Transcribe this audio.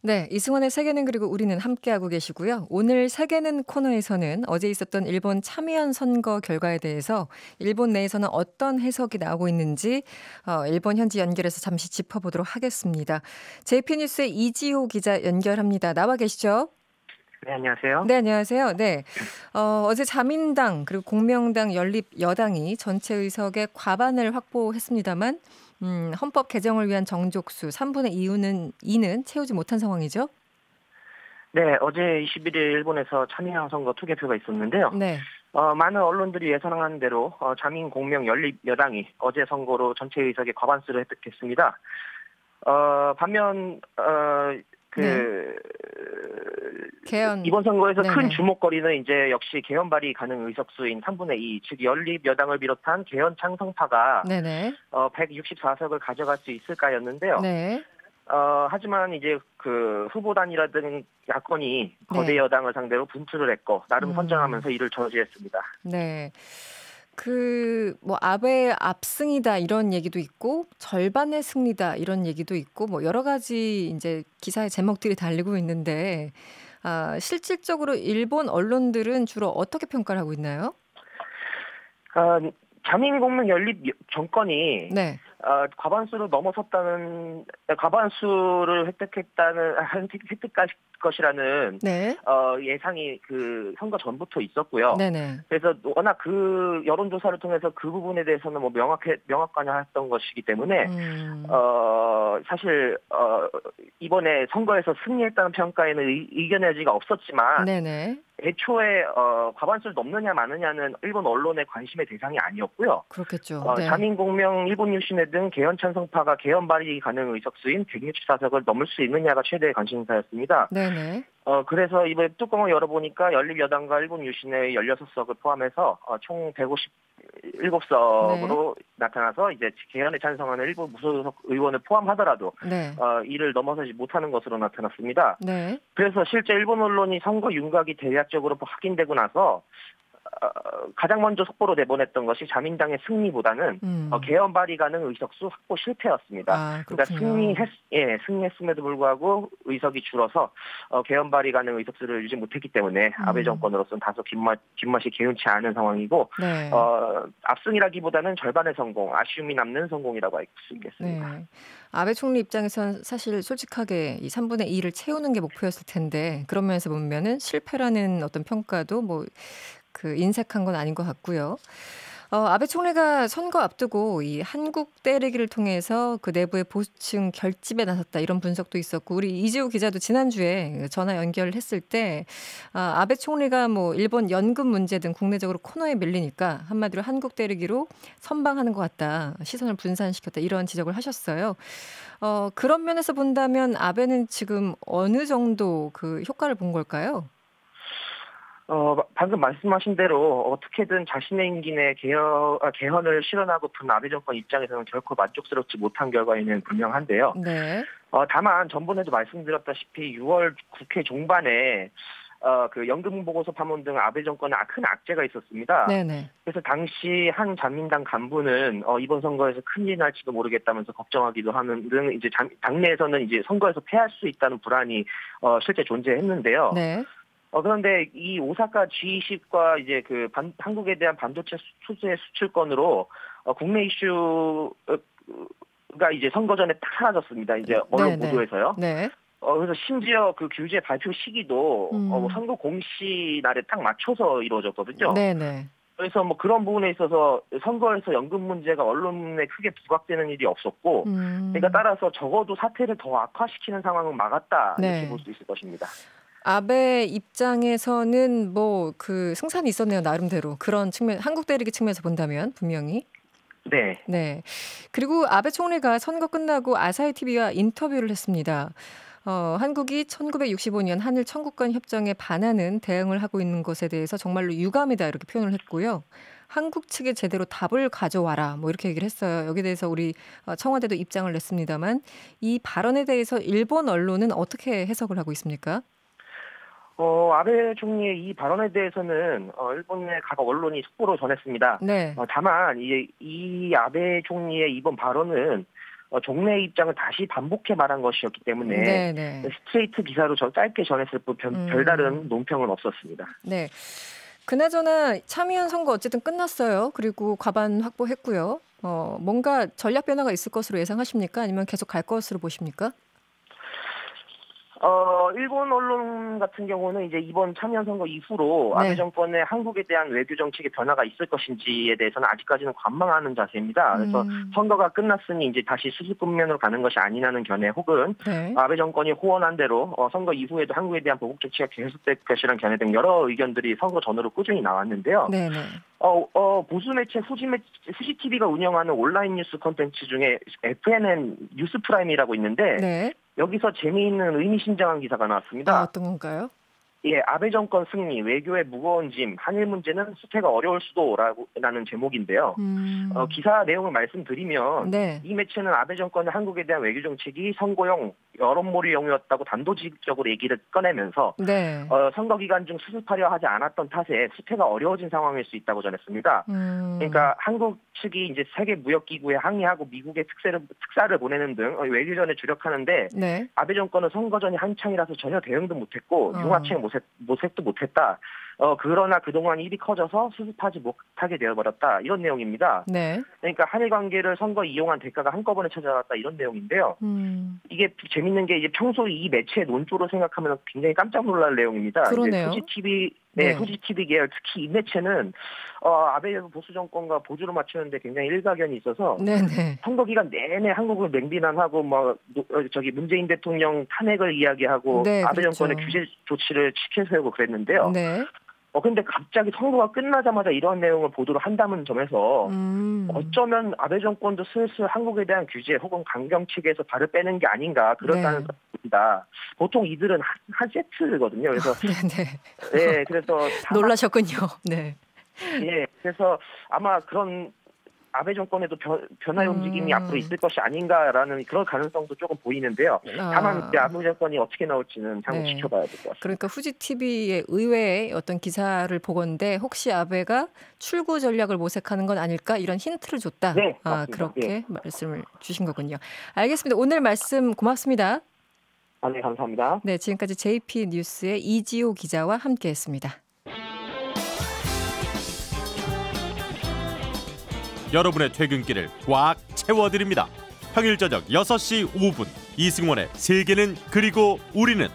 네, 이승원의 세계는 그리고 우리는 함께하고 계시고요. 오늘 세계는 코너에서는 어제 있었던 일본 참의원 선거 결과에 대해서 일본 내에서는 어떤 해석이 나오고 있는지 일본 현지 연결해서 잠시 짚어보도록 하겠습니다. JP뉴스의 이지호 기자 연결합니다. 나와 계시죠? 네, 안녕하세요. 네, 안녕하세요. 네, 어제 자민당 그리고 공명당 연립 여당이 전체 의석의 과반을 확보했습니다만 헌법 개정을 위한 정족수 3분의 2는 채우지 못한 상황이죠? 네, 어제 21일 일본에서 참의원 선거 투개표가 있었는데요. 네. 많은 언론들이 예상한 대로 자민 공명 연립 여당이 어제 선거로 전체 의석의 과반수를 획득했습니다. 반면 네. 개헌. 이번 선거에서 큰 네네. 주목거리는 이제 역시 개헌 발의 가능 의석수인 3분의 2, 즉 연립 여당을 비롯한 개헌 찬성파가 네네. 164석을 가져갈 수 있을까였는데요. 네. 하지만 이제 그 후보단이라든 야권이 거대 네. 여당을 상대로 분투를 했고 나름 선정하면서 이를 저지했습니다. 네. 아베의 압승이다 이런 얘기도 있고 절반의 승리다 이런 얘기도 있고 여러 가지 이제 기사의 제목들이 달리고 있는데 실질적으로 일본 언론들은 주로 어떻게 평가를 하고 있나요? 자민공명 연립 정권이 네. 과반수를 획득할 것이라는 네. 예상이 그 선거 전부터 있었고요. 네네. 그래서 워낙 그 여론조사를 통해서 그 부분에 대해서는 명확관여했던 것이기 때문에 사실 이번에 선거에서 승리했다는 평가에는 의견의 여지가 없었지만 네네. 애초에 과반수를 넘느냐 마느냐는 일본 언론의 관심의 대상이 아니었고요. 그렇겠죠. 네. 자민공명 일본 유신회 등 개헌 찬성파가 개헌 발의 가능 의석수인 164석을 넘을 수 있느냐가 최대의 관심사였습니다. 네네. 그래서 이번에 뚜껑을 열어보니까 연립여당과 일본 유신회의 16석을 포함해서 총 157석으로 나타나서 이제 개헌에 찬성하는 일부 무소속 의원을 포함하더라도 네. 이를 넘어서지 못하는 것으로 나타났습니다. 네. 그래서 실제 일본 언론이 선거 윤곽이 대략적으로 확인되고 나서 가장 먼저 속보로 내보냈던 것이 자민당의 승리보다는 개헌 발의 가능 의석수 확보 실패였습니다. 그러니까 승리했음에도 불구하고 의석이 줄어서 개헌 발의 가능 의석수를 유지 못했기 때문에 아베 정권으로서는 다소 뒷맛이 개운치 않은 상황이고 네. 압승이라기보다는 절반의 성공, 아쉬움이 남는 성공이라고 할 수 있겠습니다. 네. 아베 총리 입장에서는 사실 솔직하게 이 3분의 2를 채우는 게 목표였을 텐데 그런 면에서 보면은 실패라는 어떤 평가도 인색한 건 아닌 것 같고요. 아베 총리가 선거 앞두고 이 한국 때리기를 통해서 그 내부의 보수층 결집에 나섰다 이런 분석도 있었고 우리 이지호 기자도 지난주에 전화 연결했을 때 아베 총리가 일본 연금 문제 등 국내적으로 코너에 밀리니까 한마디로 한국 때리기로 선방하는 것 같다. 시선을 분산시켰다. 이런 지적을 하셨어요. 그런 면에서 본다면 아베는 지금 어느 정도 그 효과를 본 걸까요? 방금 말씀하신 대로 어떻게든 자신의 임기 내 개헌을 실현하고픈 아베 정권 입장에서는 결코 만족스럽지 못한 결과에는 분명한데요. 네. 다만 전번에도 말씀드렸다시피 6월 국회 종반에 그 연금 보고서 파문 등 아베 정권에 큰 악재가 있었습니다. 네네. 그래서 당시 한 자민당 간부는 이번 선거에서 큰일 날지도 모르겠다면서 걱정하기도 하는 등 이제 당내에서는 이제 선거에서 패할 수 있다는 불안이 실제 존재했는데요. 네. 그런데 이 오사카 G20과 이제 한국에 대한 반도체 수주의 수출권으로 국내 이슈가 이제 선거 전에 딱 사라졌습니다. 이제 언론 보도에서요. 네. 그래서 심지어 그 규제 발표 시기도 선거 공시 날에 딱 맞춰서 이루어졌거든요. 네네. 그래서 그런 부분에 있어서 선거에서 연금 문제가 언론에 크게 부각되는 일이 없었고, 그러니까 따라서 적어도 사태를 더 악화시키는 상황은 막았다 이렇게 볼 수 있을 것입니다. 아베 입장에서는 승산이 있었네요, 나름대로. 그런 측면, 한국 대리기 측면에서 본다면, 분명히. 네. 네. 그리고 아베 총리가 선거 끝나고 아사히 TV와 인터뷰를 했습니다. 한국이 1965년 한일 청구권 협정에 반하는 대응을 하고 있는 것에 대해서 정말로 유감이다 이렇게 표현을 했고요. 한국 측에 제대로 답을 가져와라 이렇게 얘기를 했어요. 여기에 대해서 우리 청와대도 입장을 냈습니다만 이 발언에 대해서 일본 언론은 어떻게 해석을 하고 있습니까? 아베 총리의 이 발언에 대해서는 일본의 각 언론이 속보로 전했습니다. 네. 다만 이 아베 총리의 이번 발언은 종래의 입장을 다시 반복해 말한 것이었기 때문에 네네. 스트레이트 기사로 짧게 전했을 뿐 별다른 논평은 없었습니다. 네. 그나저나 참의원 선거 어쨌든 끝났어요. 그리고 과반 확보했고요. 뭔가 전략 변화가 있을 것으로 예상하십니까? 아니면 계속 갈 것으로 보십니까? 일본 언론 같은 경우는 이제 이번 참여연 선거 이후로 아베 정권의 한국에 대한 외교 정책의 변화가 있을 것인지에 대해서는 아직까지는 관망하는 자세입니다. 그래서 선거가 끝났으니 이제 다시 수습 국면으로 가는 것이 아니냐는 견해 혹은 아베 정권이 호언한 대로 선거 이후에도 한국에 대한 보복 정치가 계속될 것이라는 견해 등 여러 의견들이 선거 전후로 꾸준히 나왔는데요. 네네. 보수 매체 후지 TV가 운영하는 온라인 뉴스 콘텐츠 중에 FNN 뉴스 프라임이라고 있는데 여기서 재미있는 의미심장한 기사가 나왔습니다. 어떤 건가요? 예, 아베 정권 승리, 외교의 무거운 짐, 한일 문제는 수태가 어려울 수도라는 제목인데요. 기사 내용을 말씀드리면 이 매체는 아베 정권의 한국에 대한 외교 정책이 선거용, 여론몰이용이었다고 단도직입적으로 얘기를 꺼내면서 선거 기간 중 수습하려 하지 않았던 탓에 수태가 어려워진 상황일 수 있다고 전했습니다. 그러니까 한국 측이 이제 세계 무역기구에 항의하고 미국에 특사를 보내는 등 외교전에 주력하는데 아베 정권은 선거 전이 한창이라서 전혀 대응도 못했고 융화책 모색도 못했다. 그러나 그동안 일이 커져서 수습하지 못하게 되어버렸다. 이런 내용입니다. 그러니까 한일 관계를 선거 이용한 대가가 한꺼번에 찾아왔다. 이런 내용인데요. 이게 재밌는 게 이제 평소 이 매체의 논조로 생각하면 굉장히 깜짝 놀랄 내용입니다. 그러네요. 후지 TV 계열 특히 이 매체는 아베 보수 정권과 보조를 맞추는데 굉장히 일가견이 있어서 선거 기간 내내 한국을 맹비난하고 문재인 대통령 탄핵을 이야기하고 아베 정권의 규제 조치를 치켜세우고 그랬는데요. 근데 갑자기 선거가 끝나자마자 이런 내용을 보도를 한다는 점에서 어쩌면 아베 정권도 슬슬 한국에 대한 규제 혹은 강경 체계에서 발을 빼는 게 아닌가 그렇다는 생각입니다. 보통 이들은 한 세트거든요. 그래서 그래서 놀라셨군요. 그래서 아마 그런 아베 정권에도 변화의 움직임이 앞으로 있을 것이 아닌가라는 그런 가능성도 조금 보이는데요. 다만 이제 아베 정권이 어떻게 나올지는 향후 지켜봐야 될 것 같습니다. 그러니까 후지 TV의 의외의 어떤 기사를 보건대 혹시 아베가 출구 전략을 모색하는 건 아닐까 이런 힌트를 줬다. 그렇게 말씀을 주신 거군요. 알겠습니다. 오늘 말씀 고맙습니다. 네, 감사합니다. 네, 지금까지 JP 뉴스의 이지호 기자와 함께했습니다. 여러분의 퇴근길을 꽉 채워드립니다. 평일 저녁 6시 5분 이승원의 세계는 그리고 우리는